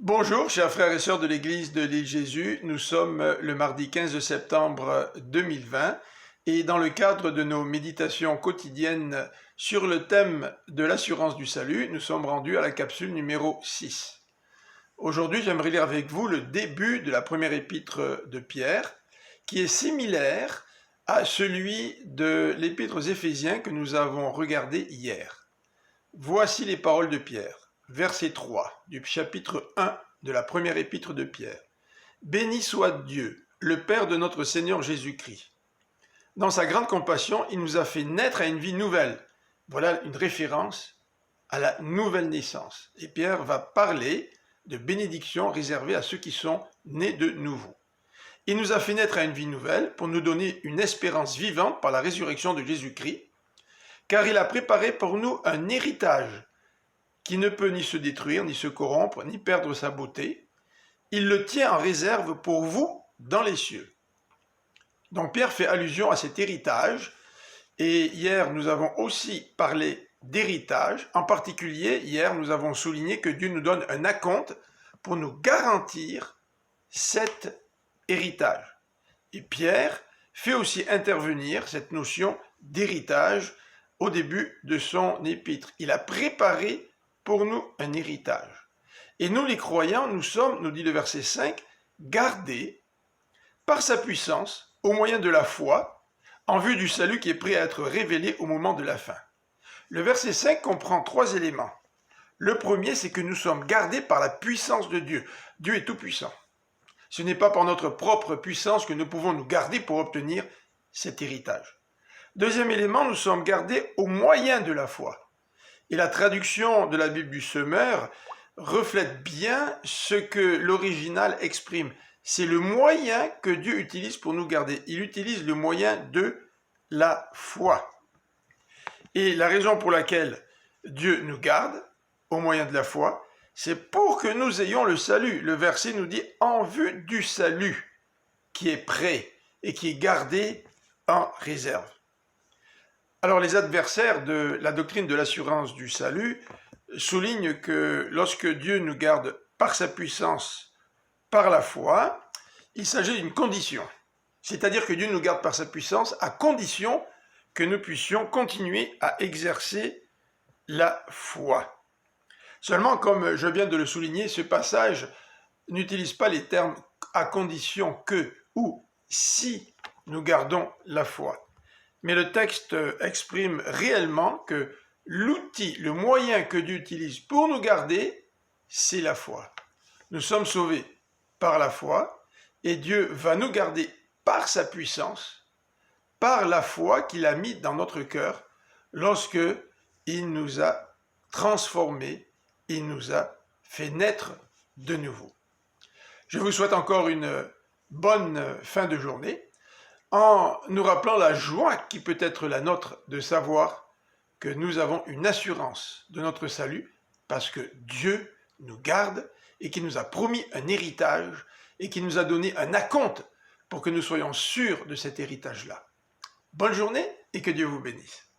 Bonjour, chers frères et sœurs de l'Église de l'île Jésus. Nous sommes le mardi 15 septembre 2020 et dans le cadre de nos méditations quotidiennes sur le thème de l'assurance du salut, nous sommes rendus à la capsule numéro 6. Aujourd'hui, j'aimerais lire avec vous le début de la première épître de Pierre, qui est similaire à celui de l'épître aux Éphésiens que nous avons regardé hier. Voici les paroles de Pierre, verset 3 du chapitre 1 de la première épître de Pierre. Béni soit Dieu, le Père de notre Seigneur Jésus-Christ. Dans sa grande compassion, il nous a fait naître à une vie nouvelle. Voilà une référence à la nouvelle naissance. Et Pierre va parler de bénédictions réservées à ceux qui sont nés de nouveau. Il nous a fait naître à une vie nouvelle pour nous donner une espérance vivante par la résurrection de Jésus-Christ, car il a préparé pour nous un héritage qui ne peut ni se détruire, ni se corrompre, ni perdre sa beauté. Il le tient en réserve pour vous dans les cieux. Donc Pierre fait allusion à cet héritage, et hier nous avons aussi parlé d'héritage. En particulier, hier nous avons souligné que Dieu nous donne un acompte pour nous garantir cet héritage. Et Pierre fait aussi intervenir cette notion d'héritage au début de son épître. Il a préparé pour nous un héritage. Et nous les croyants, nous sommes, nous dit le verset 5, gardés par sa puissance au moyen de la foi en vue du salut qui est prêt à être révélé au moment de la fin. Le verset 5 comprend 3 éléments. Le premier, c'est que nous sommes gardés par la puissance de Dieu. Dieu est tout puissant. Ce n'est pas par notre propre puissance que nous pouvons nous garder pour obtenir cet héritage. Deuxième élément, nous sommes gardés au moyen de la foi. Et la traduction de la Bible du Semeur reflète bien ce que l'original exprime. C'est le moyen que Dieu utilise pour nous garder. Il utilise le moyen de la foi. Et la raison pour laquelle Dieu nous garde au moyen de la foi, c'est pour que nous ayons le salut. Le verset nous dit « en vue du salut » qui est prêt et qui est gardé en réserve. Alors les adversaires de la doctrine de l'assurance du salut soulignent que lorsque Dieu nous garde par sa puissance, par la foi, il s'agit d'une condition. C'est-à-dire que Dieu nous garde par sa puissance à condition que nous puissions continuer à exercer la foi. Seulement, comme je viens de le souligner, ce passage n'utilise pas les termes « à condition que » ou « si nous gardons la foi ». Mais le texte exprime réellement que l'outil, le moyen que Dieu utilise pour nous garder, c'est la foi. Nous sommes sauvés par la foi et Dieu va nous garder par sa puissance, par la foi qu'il a mis dans notre cœur lorsque il nous a transformés, il nous a fait naître de nouveau. Je vous souhaite encore une bonne fin de journée, en nous rappelant la joie qui peut être la nôtre de savoir que nous avons une assurance de notre salut parce que Dieu nous garde et qu'il nous a promis un héritage et qu'il nous a donné un acompte pour que nous soyons sûrs de cet héritage-là. Bonne journée et que Dieu vous bénisse.